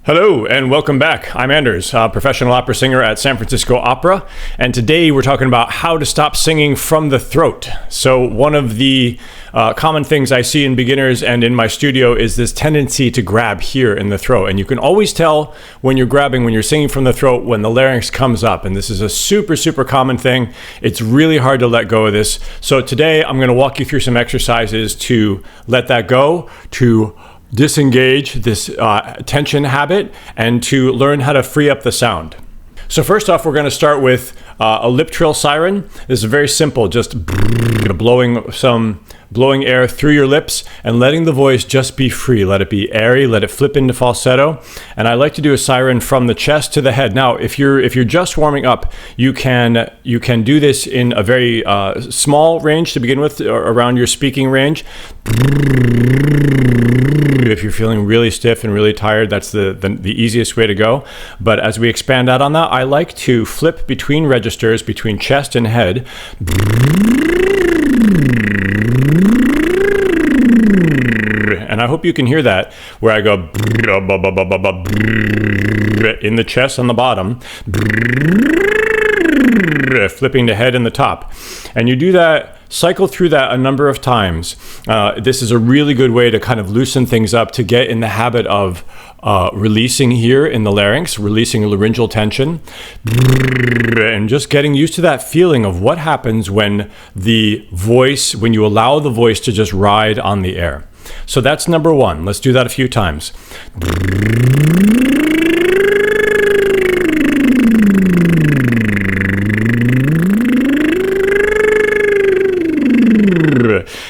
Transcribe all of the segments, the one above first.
Hello and welcome back. I'm Anders, a professional opera singer at San Francisco Opera, and today we're talking about how to stop singing from the throat. So one of the common things I see in beginners and in my studio is this tendency to grab here in the throat, and you can always tell when you're grabbing, when you're singing from the throat, when the larynx comes up, and this is a super common thing. It's really hard to let go of this. So today I'm going to walk you through some exercises to let that go, to disengage this tension habit, and to learn how to free up the sound. So first off, we're going to start with a lip trill siren. This is very simple, just blowing air through your lips and letting the voice just be free. Let it be airy, let it flip into falsetto. And I like to do a siren from the chest to the head. Now, if you're just warming up, you can do this in a very small range to begin with, around your speaking range. If you're feeling really stiff and really tired, that's the easiest way to go. But as we expand out on that, I like to flip between registers, between chest and head. And I hope you can hear that, where I go in the chest on the bottom, flipping the head in the top. And you do that, cycle through that a number of times. This is a really good way to kind of loosen things up, to get in the habit of releasing here in the larynx, releasing laryngeal tension, and just getting used to that feeling of what happens when you allow the voice to just ride on the air. So that's number one. Let's do that a few times.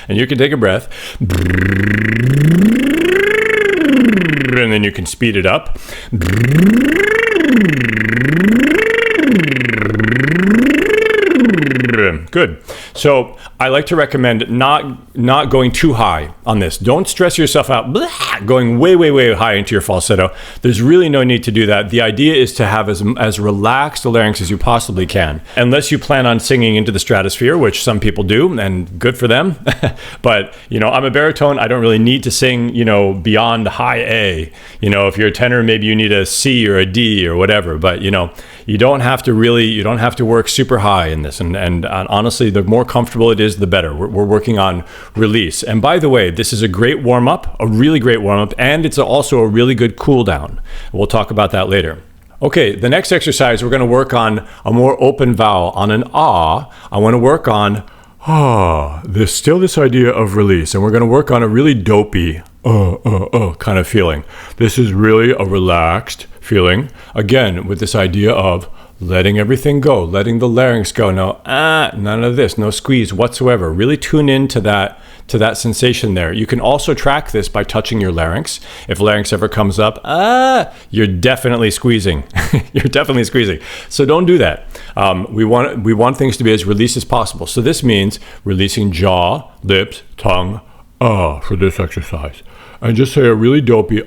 And you can take a breath. And then you can speed it up. Good. So I like to recommend not going too high on this. Don't stress yourself out going way high into your falsetto. There's really no need to do that. The idea is to have as relaxed a larynx as you possibly can, unless you plan on singing into the stratosphere, which some people do, and good for them. But I'm a baritone. I don't really need to sing beyond high A. If you're a tenor, maybe you need a C or a D or whatever. But you don't have to work super high in this. And honestly, the more comfortable it is, the better. We're working on release. And by the way, this is a great warm-up, a really great warm-up, and it's also a really good cool-down. We'll talk about that later. Okay, the next exercise, we're going to work on a more open vowel. On an ah, I want to work on there's still this idea of release, and we're going to work on a really dopey kind of feeling. This is really a relaxed feeling, again, with this idea of letting everything go, letting the larynx go. No, none of this, no squeeze whatsoever. Really tune in to that sensation there. You can also track this by touching your larynx. If larynx ever comes up, you're definitely squeezing. You're definitely squeezing. So don't do that. We want things to be as released as possible. So this means releasing jaw, lips, tongue, for this exercise. And just say a really dopey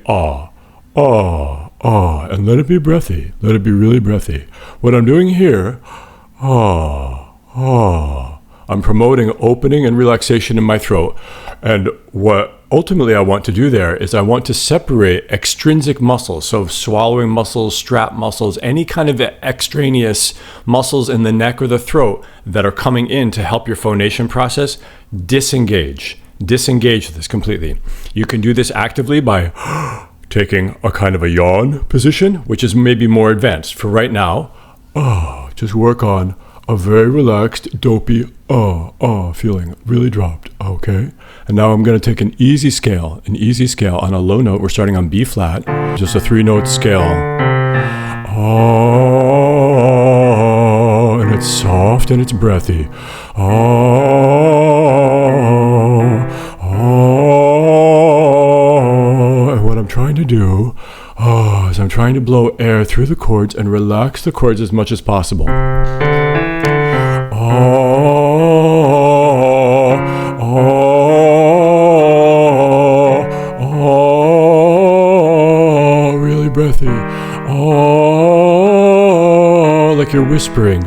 and let it be breathy. Let it be really breathy. What I'm doing here, I'm promoting opening and relaxation in my throat. And what ultimately I want to do there is I want to separate extrinsic muscles, so swallowing muscles, strap muscles, any kind of extraneous muscles in the neck or the throat that are coming in to help your phonation process. Disengage this completely. You can do this actively by taking a kind of a yawn position, which is maybe more advanced. For right now, just work on a very relaxed, dopey, feeling, really dropped, okay? And now I'm gonna take an easy scale on a low note. We're starting on B flat, just a 3-note scale. And it's soft and it's breathy. And what I'm trying to do is I'm trying to blow air through the chords and relax the chords as much as possible. Really breathy. Like you're whispering.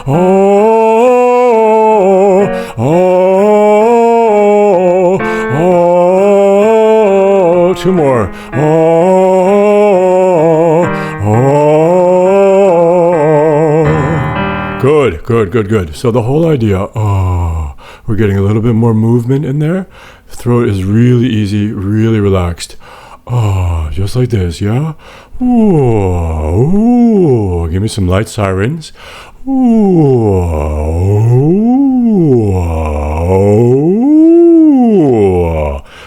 Oh, oh, oh. Two more. Oh, oh. Good, good, good, good. So the whole idea, we're getting a little bit more movement in there. The throat is really easy, really relaxed. Just like this, yeah? Ooh, give me some light sirens. Ooh.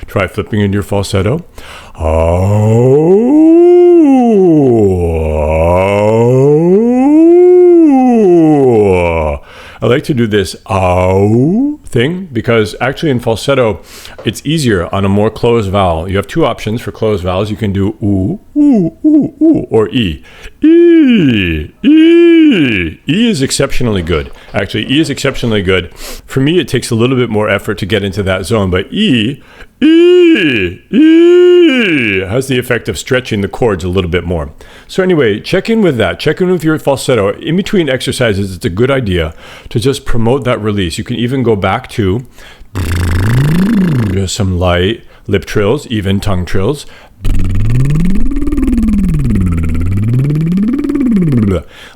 Try flipping into your falsetto. I like to do this thing because actually in falsetto it's easier on a more closed vowel. You have two options for closed vowels. You can do ooh, ooh, ooh, ooh, or e. E. E. E is exceptionally good. Actually, E is exceptionally good. For me, it takes a little bit more effort to get into that zone, but E has the effect of stretching the chords a little bit more. So anyway, check in with that. Check in with your falsetto. In between exercises, it's a good idea to just promote that release. You can even go back to some light lip trills, even tongue trills.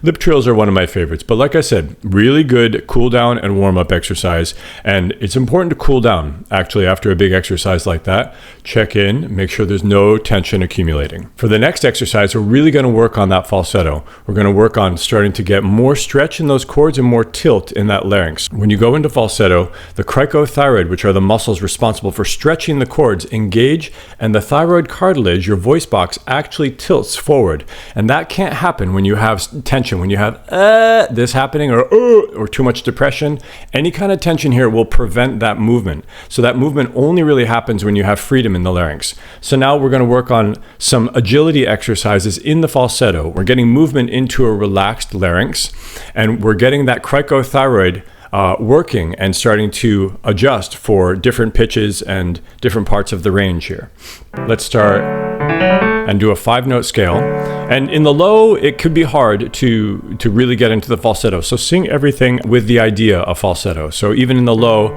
Lip trills are one of my favorites, but like I said, really good cool down and warm up exercise. And it's important to cool down actually after a big exercise like that. Check in, make sure there's no tension accumulating. For the next exercise, we're really going to work on that falsetto. We're going to work on starting to get more stretch in those chords and more tilt in that larynx. When you go into falsetto, the cricothyroid, which are the muscles responsible for stretching the chords, engage, and the thyroid cartilage, your voice box, actually tilts forward. And that can't happen when you have tension, when you have this happening or too much depression. Any kind of tension here will prevent that movement. So that movement only really happens when you have freedom in the larynx. So now we're going to work on some agility exercises in the falsetto. We're getting movement into a relaxed larynx, and we're getting that cricothyroid working and starting to adjust for different pitches and different parts of the range here. Let's start and do a 5-note scale. And in the low, it could be hard to really get into the falsetto. So sing everything with the idea of falsetto. So even in the low,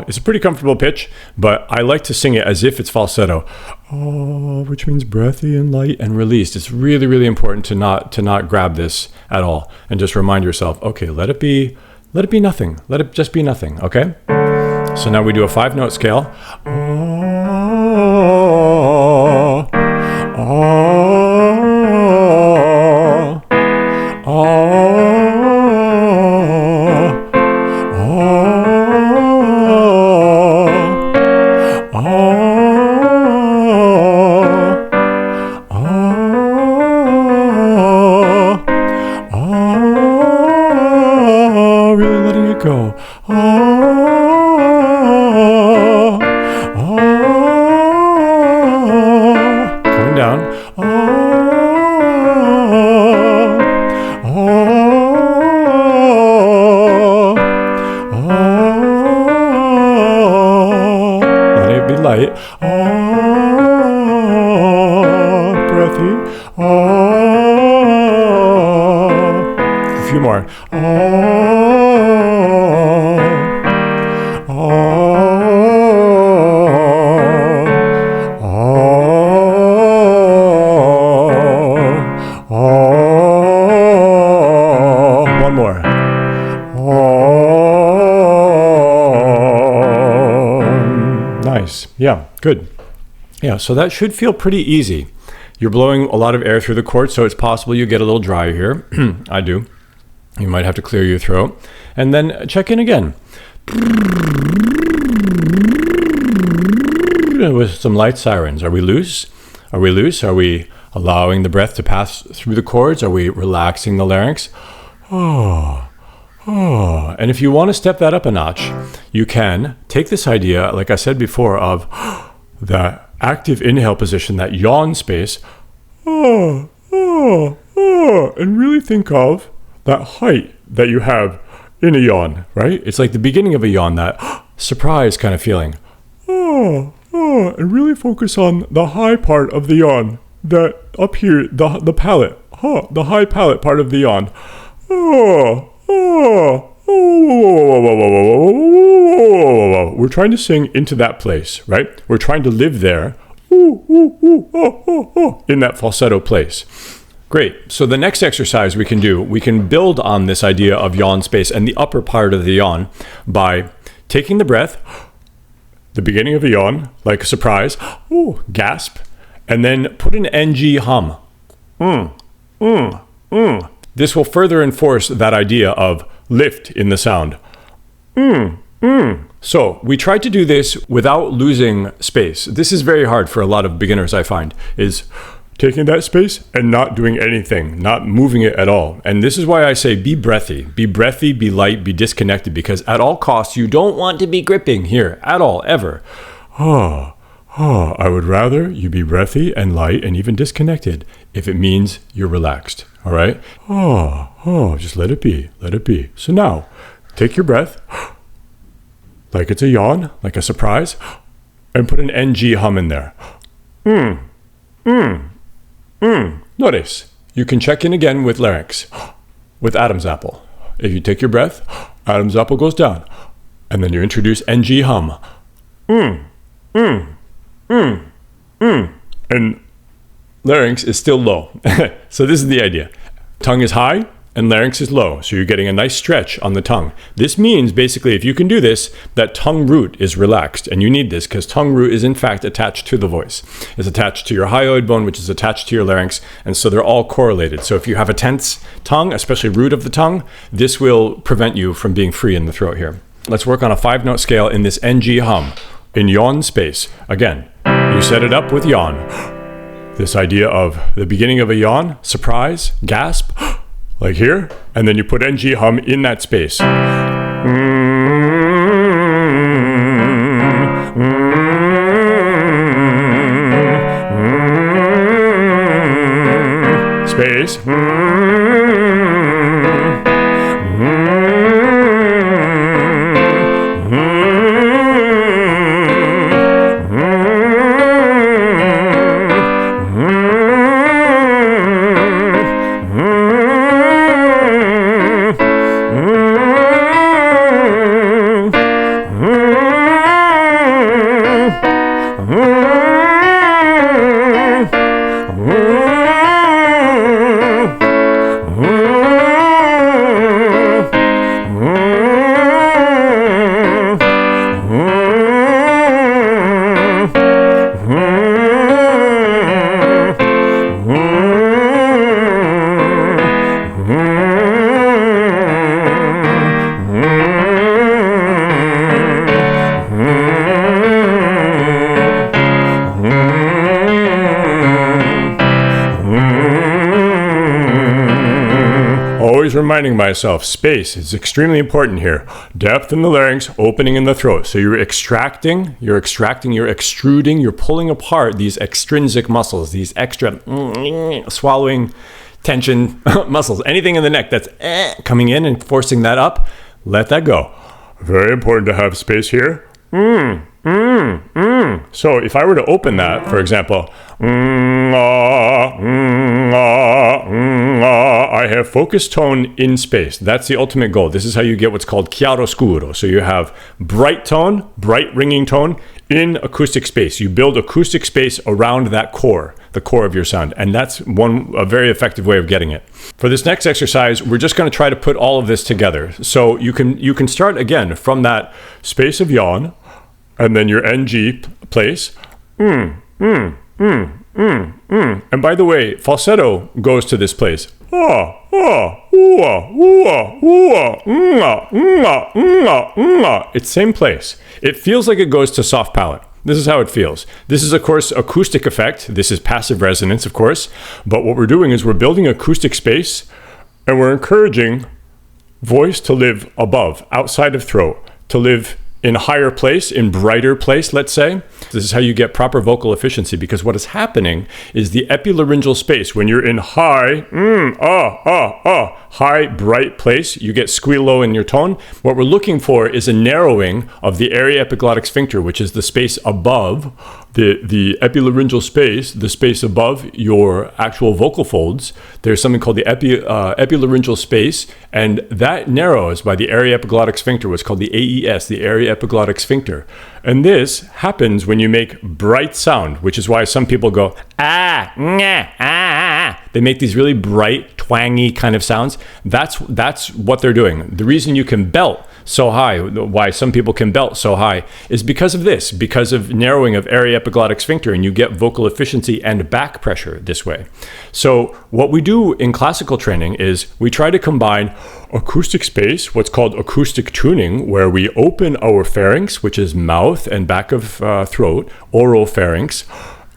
it's a pretty comfortable pitch, but I like to sing it as if it's falsetto. Which means breathy and light and released. It's really, really important to not grab this at all and just remind yourself, okay, let it be nothing. Let it just be nothing, okay? So now we do a 5-note scale. Really letting it go. Coming down. Let it be light. Breathy. A few more. One more. Nice. Yeah, good. Yeah, so that should feel pretty easy. You're blowing a lot of air through the chords, so it's possible you get a little dry here. I do. You might have to clear your throat. And then check in again. With some light sirens. Are we loose? Are we loose? Are we allowing the breath to pass through the chords? Are we relaxing the larynx? And if you want to step that up a notch, you can take this idea, like I said before, of the active inhale position, that yawn space, and really think of that height that you have in a yawn, right? It's like the beginning of a yawn, that surprise kind of feeling. And really focus on the high part of the yawn, that up here, the palate. the high palate part of the yawn. We're trying to sing into that place, right? We're trying to live there in that falsetto place. Great. So the next exercise we can do, we can build on this idea of yawn space and the upper part of the yawn by taking the breath, the beginning of a yawn, like a surprise, gasp, and then put an NG hum. This will further enforce that idea of lift in the sound. So we try to do this without losing space. This is very hard for a lot of beginners, I find, is taking that space and not doing anything, not moving it at all. And this is why I say be breathy, be light, be disconnected, because at all costs, you don't want to be gripping here at all, ever. I would rather you be breathy and light and even disconnected if it means you're relaxed, all right? Just let it be, let it be. So now, take your breath, like it's a yawn, like a surprise, and put an NG hum in there. Notice, you can check in again with larynx, with Adam's apple. If you take your breath, Adam's apple goes down, and then you introduce NG hum. And larynx is still low. So this is the idea. Tongue is high and larynx is low. So you're getting a nice stretch on the tongue. This means basically, if you can do this, that tongue root is relaxed. And you need this because tongue root is in fact attached to the voice. It's attached to your hyoid bone, which is attached to your larynx. And so they're all correlated. So if you have a tense tongue, especially root of the tongue, this will prevent you from being free in the throat here. Let's work on a 5-note scale in this NG hum. In yawn space. Again, you set it up with yawn. This idea of the beginning of a yawn, surprise, gasp, like here, and then you put NG hum in that space. Space. Always reminding myself, space is extremely important here. Depth in the larynx, opening in the throat. So you're extracting, you're extruding, you're pulling apart these extrinsic muscles, these extra swallowing tension muscles. Anything in the neck that's coming in and forcing that up, let that go. Very important to have space here. So if I were to open that, for example, I have focused tone in space. That's the ultimate goal. This is how you get what's called chiaroscuro. So you have bright tone, bright ringing tone in acoustic space. You build acoustic space around that core, the core of your sound. And that's a very effective way of getting it. For this next exercise, we're just going to try to put all of this together. So you can start again from that space of yawn, and then your NG place. And by the way, falsetto goes to this place. It's same place. It feels like it goes to soft palate. This is how it feels. This is, of course, acoustic effect. This is passive resonance, of course. But what we're doing is we're building acoustic space, and we're encouraging voice to live above, outside of throat, to live in higher place, in brighter place, let's say. This is how you get proper vocal efficiency, because what is happening is the epilaryngeal space, when you're in high, high, bright place, you get squeal low in your tone. What we're looking for is a narrowing of the area epiglottic sphincter, which is the space above the epilaryngeal space, the space above your actual vocal folds, there's something called the epilaryngeal space, and that narrows by the area-epiglottic sphincter, what's called the AES, the area-epiglottic sphincter. And this happens when you make bright sound, which is why some people go, ah, nah, ah. They make these really bright, twangy kind of sounds. That's what they're doing. The reason you can belt so high, why some people can belt so high, is because of this, because of narrowing of area-epiglottic sphincter, and you get vocal efficiency and back pressure this way. So what we do in classical training is we try to combine acoustic space, what's called acoustic tuning, where we open our pharynx, which is mouth and back of throat, oropharynx,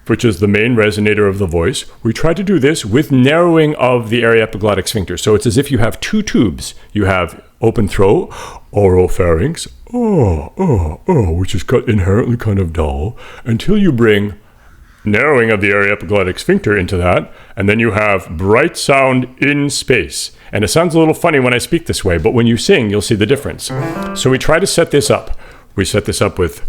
which is the main resonator of the voice. We try to do this with narrowing of the area-epiglottic sphincter. So it's as if you have two tubes. You have open throat, oropharynx, which is inherently kind of dull, until you bring narrowing of the area-epiglottic sphincter into that, and then you have bright sound in space. And it sounds a little funny when I speak this way, but when you sing, you'll see the difference. So we try to set this up. We set this up with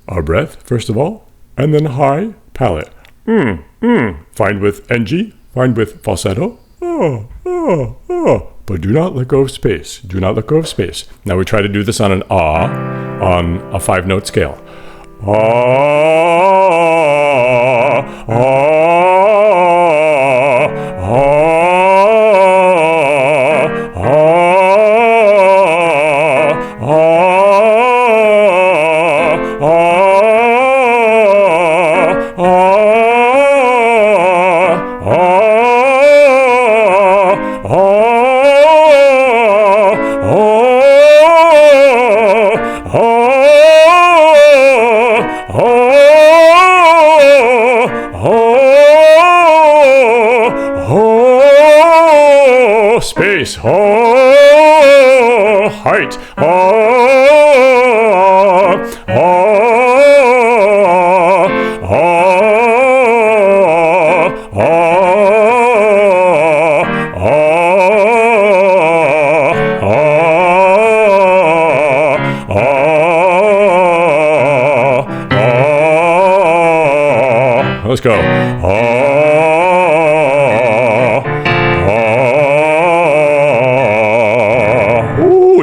our breath, first of all, and then high palate. Find with NG, find with falsetto. But do not let go of space. Do not let go of space. Now we try to do this on an ah, on a 5-note scale. Space, height, let's go.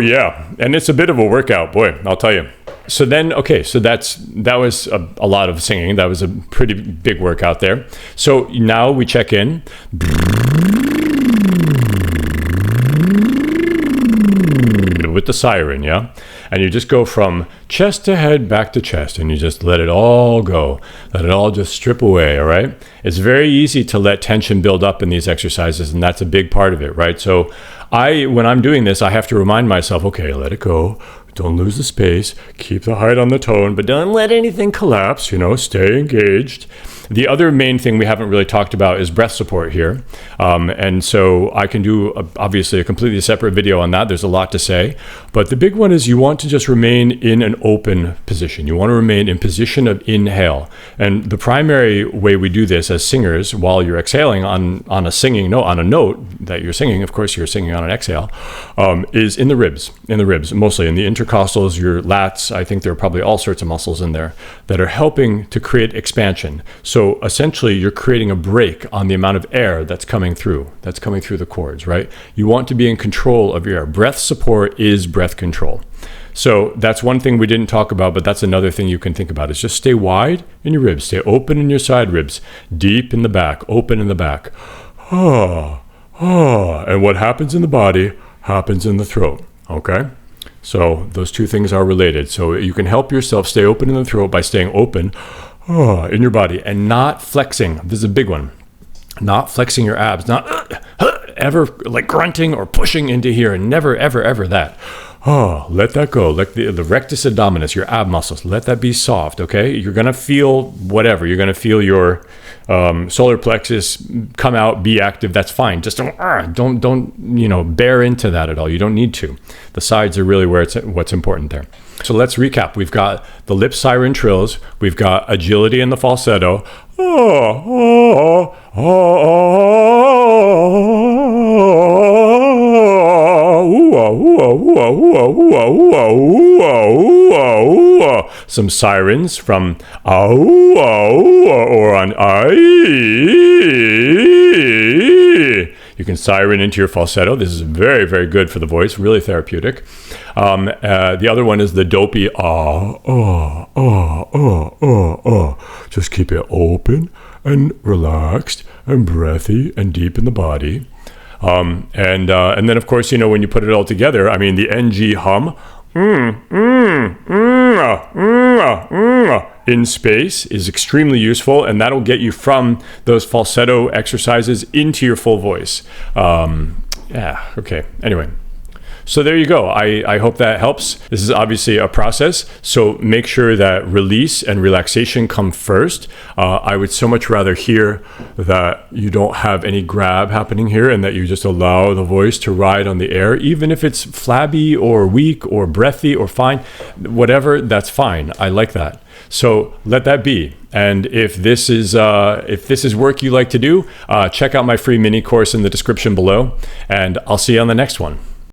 Yeah, and it's a bit of a workout, boy, I'll tell you. So then, okay, so that was a lot of singing. That was a pretty big workout there. So now we check in. With the siren, yeah? And you just go from chest to head, back to chest, and you just let it all go. Let it all just strip away, all right? It's very easy to let tension build up in these exercises, and that's a big part of it, right? So when I'm doing this, I have to remind myself, okay, let it go. Don't lose the space. Keep the height on the tone, but don't let anything collapse, stay engaged. The other main thing we haven't really talked about is breath support here. And so I can do, obviously, a completely separate video on that. There's a lot to say. But the big one is you want to just remain in an open position. You want to remain in position of inhale. And the primary way we do this as singers, while you're exhaling on a singing note, on a note that you're singing, of course you're singing on an exhale, is in the ribs, mostly in the intercostals, your lats. I think there are probably all sorts of muscles in there that are helping to create expansion. So essentially, you're creating a break on the amount of air that's coming through the cords, right? You want to be in control of your air. Breath support is breath control. So that's one thing we didn't talk about, but that's another thing you can think about, is just stay wide in your ribs, stay open in your side ribs, deep in the back, open in the back. And what happens in the body happens in the throat, okay? So those two things are related. So you can help yourself stay open in the throat by staying open in your body and not flexing. This is a big one. Not flexing your abs, not ever like grunting or pushing into here, and never, ever, ever that. Let that go. Like the rectus abdominis, your ab muscles, let that be soft, okay? You're going to feel whatever. You're going to feel your solar plexus come out, be active. That's fine. Just don't bear into that at all. You don't need to. The sides are really what's important there. So let's recap. We've got the lip siren trills. We've got agility in the falsetto. some sirens from ow, ow, or on I. You can siren into your falsetto. This is very, very good for the voice, really therapeutic. The other one is the Dopey Ah, Just keep it open and relaxed and breathy and deep in the body. And then, of course, when you put it all together, I mean, the NG hum, in space is extremely useful, and that'll get you from those falsetto exercises into your full voice. Okay. Anyway. So there you go. I hope that helps. This is obviously a process, so make sure that release and relaxation come first. I would so much rather hear that you don't have any grab happening here and that you just allow the voice to ride on the air, even if it's flabby or weak or breathy or fine, whatever, that's fine. I like that. So let that be. And if this is work you like to do, check out my free mini course in the description below, and I'll see you on the next one.